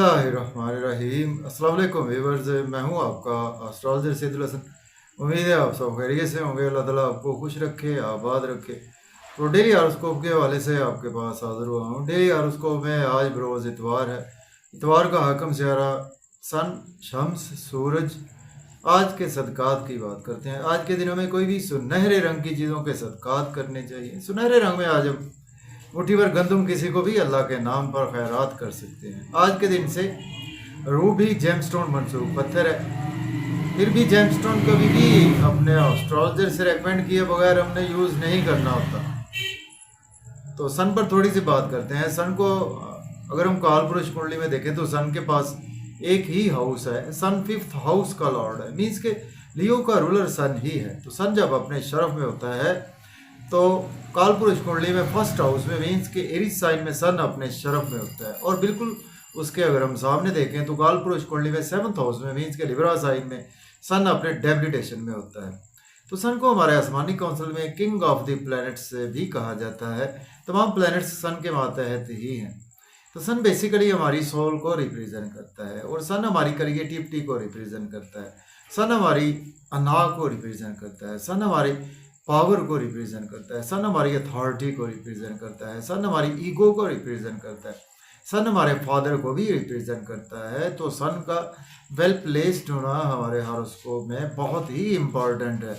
बिस्मिल्लाहिर्रहमानिर्रहीम। अस्सलाम वालेकुम व्यूअर्स, मैं हूं आपका एस्ट्रोलॉजर सैदुल हसन। उम्मीद है आप सब खैरियत से होंगे। अल्लाह ताला आपको खुश रखे, आबाद रखे। तो डेली हॉरोस्कोप के हवाले से आपके पास हाजिर हुआ हूं। डेली हॉरोस्कोप में आज बरोज़ इतवार है। इतवार का हाकम सियारा सन, शम्स, सूरज। आज के सदकात की बात करते हैं। आज के दिनों में कोई भी सुनहरे रंग की चीज़ों के सदकात करने चाहिए। सुनहरे रंग में आज हम मुट्ठी भर गंदम किसी को भी अल्लाह के नाम पर खैरात कर सकते हैं। आज के दिन से रूबी जेमस्टोन मनसूब पत्थर है। फिर भी जेमस्टोन कभी भी अपने एस्ट्रोलॉजर से रेकमेंड किए बगैर हमने यूज़ नहीं करना होता। तो सन पर थोड़ी सी बात करते हैं। सन को अगर हम काल पुरुष कुंडली में देखें तो सन के पास एक ही हाउस है। सन 5th हाउस का लॉर्ड है, मीन्स के लियो का रूलर सन ही है। तो सन जब अपने शरफ में होता है तो काल पुरुष कुंडली में फर्स्ट हाउस में, मीन्स के एरीज साइन में सन अपने शरफ में होता है। और बिल्कुल उसके अगर हम सामने देखें तो काल पुरुष कुंडली में 7th हाउस में, मीन्स के लिब्रा साइन में सन अपने डेबिलिटेशन में होता है। तो सन को हमारे आसमानी काउंसिल में किंग ऑफ द प्लैनेट्स भी कहा जाता है। तमाम प्लैनेट्स सन के मातहत ही हैं। तो सन बेसिकली हमारी सोल को रिप्रेजेंट करता है और सन हमारी क्रिएटिविटी को रिप्रेजेंट करता है। सन हमारी अना को रिप्रेजेंट करता है। सन हमारी पावर को रिप्रेजेंट करता है। सन हमारी अथॉरिटी को रिप्रेजेंट करता है। सन हमारी ईगो को रिप्रेजेंट करता है। सन हमारे फादर को भी रिप्रेजेंट करता है। तो सन का वेल प्लेस्ड होना हमारे हॉरोस्कोप में बहुत ही इम्पोर्टेंट है।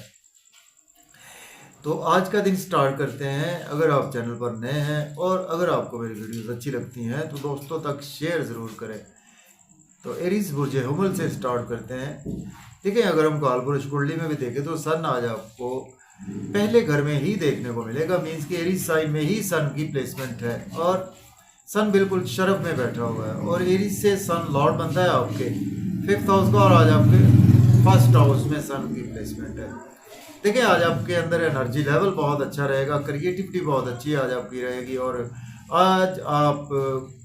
तो आज का दिन स्टार्ट करते हैं। अगर आप चैनल पर नए हैं और अगर आपको मेरी वीडियोस अच्छी लगती हैं तो दोस्तों तक शेयर ज़रूर करें। तो एरीज बुर्ज हुमल से स्टार्ट करते हैं। देखिए, अगर हम काल पुरुष कुंडली में भी देखें तो सन आज आपको पहले घर में ही देखने को मिलेगा, मीन्स कि एरीज साइन में ही सन की प्लेसमेंट है और सन बिल्कुल शरफ में बैठा हुआ है। और एरीज से सन लॉर्ड बनता है आपके 5th हाउस का और आज आपके फर्स्ट हाउस में सन की प्लेसमेंट है। देखिए, आज आपके अंदर एनर्जी लेवल बहुत अच्छा रहेगा, क्रिएटिविटी बहुत अच्छी आज आपकी रहेगी और आज आप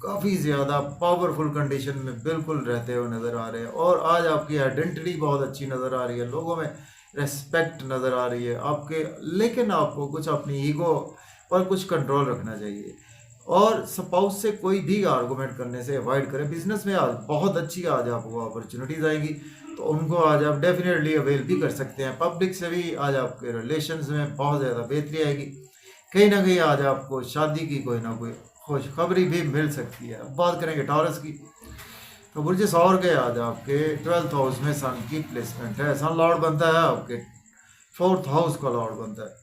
काफ़ी ज़्यादा पावरफुल कंडीशन में बिल्कुल रहते हुए नज़र आ रहे हैं। और आज आपकी आइडेंटिटी बहुत अच्छी नज़र आ रही है, लोगों में रेस्पेक्ट नज़र आ रही है आपके। लेकिन आपको कुछ अपनी ईगो पर कुछ कंट्रोल रखना चाहिए और स्पाउस से कोई भी आर्गूमेंट करने से अवॉइड करें। बिजनेस में आज बहुत अच्छी आज आपको अपॉर्चुनिटीज़ आएंगी, तो उनको आज आप डेफिनेटली अवेल भी कर सकते हैं। पब्लिक से भी आज आपके रिलेशंस में बहुत ज़्यादा बेहतरी आएगी। कहीं ना कहीं आज आपको शादी की कोई ना कोई खुशखबरी भी मिल सकती है। अब बात करेंगे टॉरस की, तो बुर्ज सौर के आज आपके 12th हाउस में सन की प्लेसमेंट है। सन लॉर्ड बनता है आपके 4th हाउस का लॉर्ड बनता है।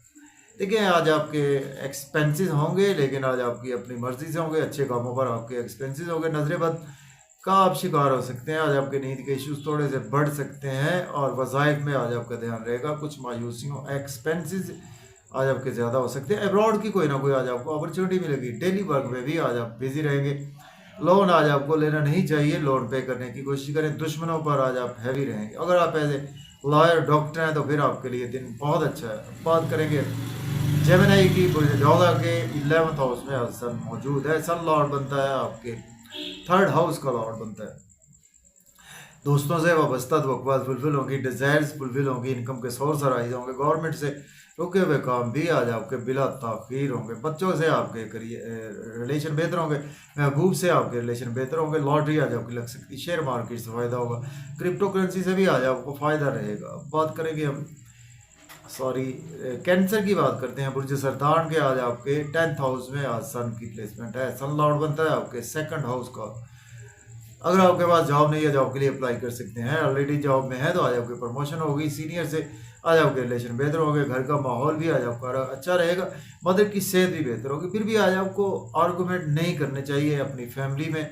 देखिए, आज आपके एक्सपेंसेस होंगे, लेकिन आज आपकी अपनी मर्जी से होंगे। अच्छे कामों पर आपके एक्सपेंसेस होंगे। नजरेबद का आप शिकार हो सकते हैं। आज आपके नींद के इश्यूज थोड़े से बढ़ सकते हैं और वज़ाइफ में आज आपका ध्यान रहेगा। कुछ मायूसियों एक्सपेंसेस आज आपके ज़्यादा हो सकते हैं। अब्रॉड की कोई ना कोई आज आपको अपॉर्चुनिटी मिलेगी। डेली वर्क में भी आज आप बिजी रहेंगे। लोन आज आपको लेना नहीं चाहिए, लोन पे करने की कोशिश करें। दुश्मनों पर आज आप हैवी रहेंगे। अगर आप एज ए लॉयर, डॉक्टर हैं तो फिर आपके लिए दिन बहुत अच्छा है। बात करेंगे जेमिनी की, जोगा के 11th हाउस में आज सन मौजूद है। सन लॉर्ड बनता है आपके 3rd हाउस का लॉर्ड बनता है। दोस्तों से वाबस्ता तवक्कुआत फुलफिल होंगी, डिज़ायर्स फुलफिल होंगी, इनकम के सोर्स राइज होंगे। गवर्नमेंट से रुके हुए काम भी आज आपके बिला ताखीर होंगे। बच्चों से आपके रिलेशन बेहतर होंगे। महबूब से आपके रिलेशन बेहतर होंगे। लॉटरी आज आपकी लग सकती है। शेयर मार्केट से फ़ायदा होगा। क्रिप्टो करेंसी से भी आज आपको फ़ायदा रहेगा। बात करेंगे हम कैंसर की बात करते हैं। बुर्ज सरदान के आज आपके 10th हाउस में आज सन की प्लेसमेंट है। सन लॉर्ड बनता है आपके 2nd हाउस का। अगर आपके पास जॉब नहीं है, जॉब के लिए अप्लाई कर सकते हैं। ऑलरेडी जॉब में है तो आज आपकी प्रमोशन होगी। सीनियर से आज आपके रिलेशन बेहतर होंगे। घर का माहौल भी आज आपका अच्छा रहेगा। मदर की सेहत भी बेहतर होगी। फिर भी आज आपको आर्गूमेंट नहीं करने चाहिए अपनी फैमिली में,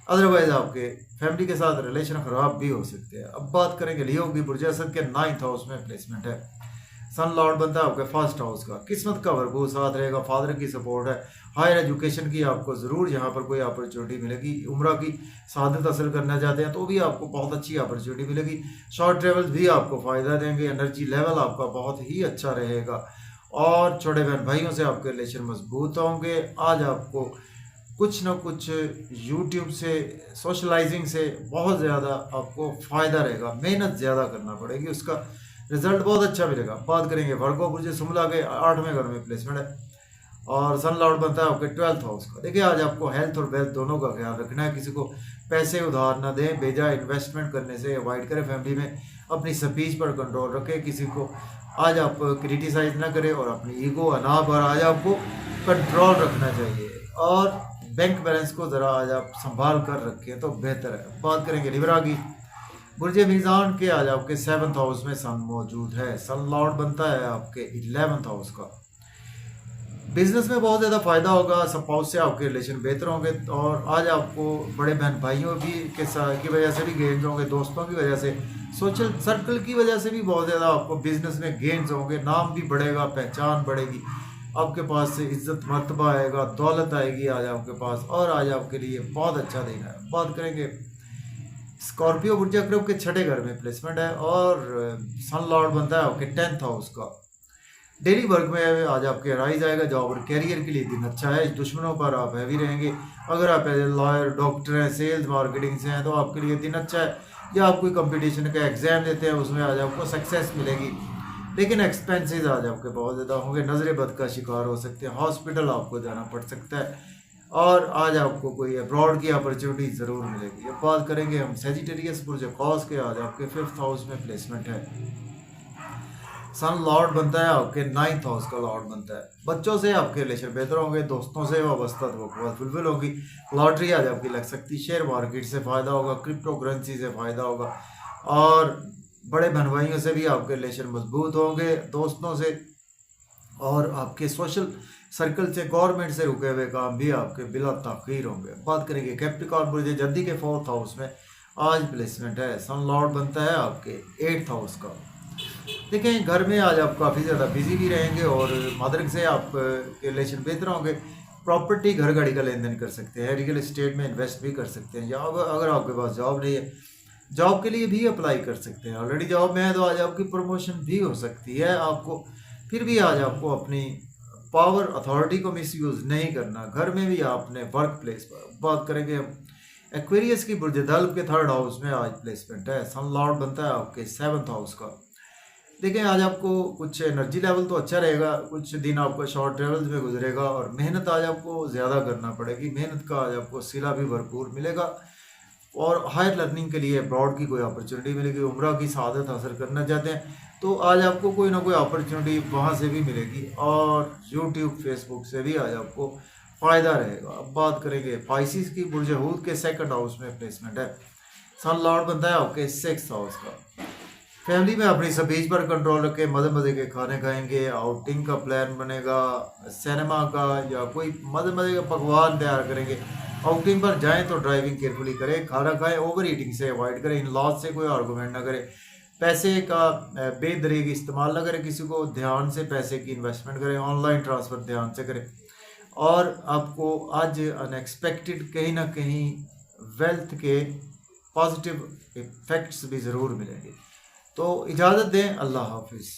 अदरवाइज आपके फैमिली के साथ रिलेशन ख़राब भी हो सकते हैं। अब बात करेंगे लियो की। बुर्ज असद के 9th हाउस में प्लेसमेंट है। सन लॉर्ड बनता है आपके 1st हाउस का। किस्मत का भरपूर साथ रहेगा। फादर की सपोर्ट है। हायर एजुकेशन की आपको ज़रूर यहाँ पर कोई अपॉर्चुनिटी मिलेगी। उम्रा की शहादत हासिल करना चाहते हैं तो भी आपको बहुत अच्छी अपॉर्चुनिटी मिलेगी। शॉर्ट ट्रेवल्स भी आपको फ़ायदा देंगे। एनर्जी लेवल आपका बहुत ही अच्छा रहेगा और छोटे बहन भाइयों से आपके रिलेशन मजबूत होंगे। आज आपको कुछ ना कुछ यूट्यूब से, सोशलाइजिंग से बहुत ज़्यादा आपको फ़ायदा रहेगा। मेहनत ज़्यादा करना पड़ेगी, उसका रिजल्ट बहुत अच्छा मिलेगा। बात करेंगे वर्गो बुर्ज सुमला के 8वें घर में प्लेसमेंट है और सन लॉर्ड बनता है आपके 12th हाउस का। देखिए, आज आपको हेल्थ और वेल्थ दोनों का ख्याल रखना है। किसी को पैसे उधार ना दें, बेजा इन्वेस्टमेंट करने से अवॉइड करें। फैमिली में अपनी स्पीच पर कंट्रोल रखें, किसी को आज आप क्रिटिसाइज ना करें और अपनी ईगो अना पर आज आपको कंट्रोल रखना चाहिए। और बैंक बैलेंस को ज़रा आज आप संभाल कर रखें तो बेहतर है। बात करेंगे लिब्रा की। बुर्ज मीज़ान के आज आपके 7th हाउस में सन मौजूद है। सन लॉर्ड बनता है आपके 11th हाउस का। बिजनेस में बहुत ज़्यादा फ़ायदा होगा, स्पाउस से आपके रिलेशन बेहतर होंगे और आज आपको बड़े बहन भाइयों भी के साथ की वजह से भी गेंस होंगे, दोस्तों की वजह से, सोशल सर्कल की वजह से भी बहुत ज़्यादा आपको बिजनेस में गेंस होंगे, नाम भी बढ़ेगा, पहचान बढ़ेगी, आपके पास से इज्जत मर्तबा आएगा, दौलत आएगी आज आपके पास और आज आपके लिए बहुत अच्छा दिन है। बात करेंगे स्कॉर्पियो बुर्ज अकरब के 6ठे घर में प्लेसमेंट है और सन लॉर्ड बनता है आपके 10th हाउस का। डेली वर्क में आज आपके राइज आएगा, जॉब और कैरियर के लिए दिन अच्छा है। दुश्मनों पर आप हैवी रहेंगे। अगर आप एज ए लॉयर, डॉक्टर हैं, सेल्स मार्केटिंग से हैं तो आपके लिए दिन अच्छा है। या आप कोई कंपटीशन का एग्जाम देते हैं उसमें आज आपको सक्सेस मिलेगी, लेकिन एक्सपेंसेस आज आपके बहुत ज़्यादा होंगे। नजर बद का शिकार हो सकते हैं, हॉस्पिटल आपको जाना पड़ सकता है और आज आपको कोई अब्रॉड की अपॉर्चुनिटी ज़रूर मिलेगी। अब बात करेंगे हम सेजिटेरियस बुर्ज कॉस के। आज आपके 5th हाउस में प्लेसमेंट है। सन लॉर्ड बनता है आपके 9th हाउस का लॉर्ड बनता है। बच्चों से आपके रिलेशन बेहतर होंगे, दोस्तों से वाबस्ता तो फुलफिल होगी। लॉटरी आज आपकी लग सकती, शेयर मार्केट से फ़ायदा होगा, क्रिप्टो करेंसी से फ़ायदा होगा और बड़े बहन भाइयों से भी आपके रिलेशन मजबूत होंगे, दोस्तों से और आपके सोशल सर्कल से, गवर्नमेंट से रुके हुए काम भी आपके बिला ताख़ीर होंगे। बात करेंगे कैप्रिकॉर्न बुर्ज जद्दी के 4th हाउस में आज प्लेसमेंट है। सन लॉर्ड बनता है आपके 8th हाउस का। देखें घर में आज आप काफ़ी ज़्यादा बिजी भी रहेंगे और मदर से आप रिलेशन बेहतर होंगे। प्रॉपर्टी, घर गाड़ी का लेन देन कर सकते हैं, रियल एस्टेट में इन्वेस्ट भी कर सकते हैं। या अगर आपके पास जॉब नहीं है, जॉब के लिए भी अप्लाई कर सकते हैं। ऑलरेडी जॉब में है तो आज आपकी प्रमोशन भी हो सकती है। आपको फिर भी आज आपको अपनी पावर अथॉरिटी को मिसयूज़ नहीं करना। घर में भी आपने वर्क प्लेस पर। बात करेंगे हम एक्वेरियस की बुर्ज दल्ब के 3rd हाउस में आज प्लेसमेंट है। सन लॉर्ड बनता है आपके 7th हाउस का। देखें आज आपको कुछ एनर्जी लेवल तो अच्छा रहेगा, कुछ दिन आपका शॉर्ट ट्रेवल्स में गुजरेगा और मेहनत आज आपको ज़्यादा करना पड़ेगी। मेहनत का आज आपको सिला भी भरपूर मिलेगा और हायर लर्निंग के लिए अब्रॉड की कोई अपॉर्चुनिटी मिलेगी। उम्रा की सआदत हासिल करना चाहते हैं तो आज आपको कोई ना कोई अपॉर्चुनिटी वहाँ से भी मिलेगी और यूट्यूब, फेसबुक से भी आज आपको फ़ायदा रहेगा। अब बात करेंगे पाइसिस की बुर्ज हूद के 2nd हाउस में प्लेसमेंट है। सन लॉर्ड बनता है आपके 6th हाउस का। फैमिली में अपनी स्पीच पर कंट्रोल रखें, मज़े मज़े के खाने खाएंगे, आउटिंग का प्लान बनेगा, सिनेमा का या कोई मज़े मज़े का पकवान तैयार करेंगे। आउटिंग पर जाएं तो ड्राइविंग केयरफुली करें, खाना खाएं, ओवर ईटिंग से अवॉइड करें, इन लॉज से कोई आर्गूमेंट ना करें, पैसे का बेदरीग इस्तेमाल ना करें, किसी को ध्यान से पैसे की इन्वेस्टमेंट करें, ऑनलाइन ट्रांसफ़र ध्यान से करें और आपको आज अनएक्सपेक्टेड कहीं ना कहीं वेल्थ के पॉजिटिव इफेक्ट्स भी ज़रूर मिलेंगे। तो इजाज़त दें, अल्लाह हाफिज़।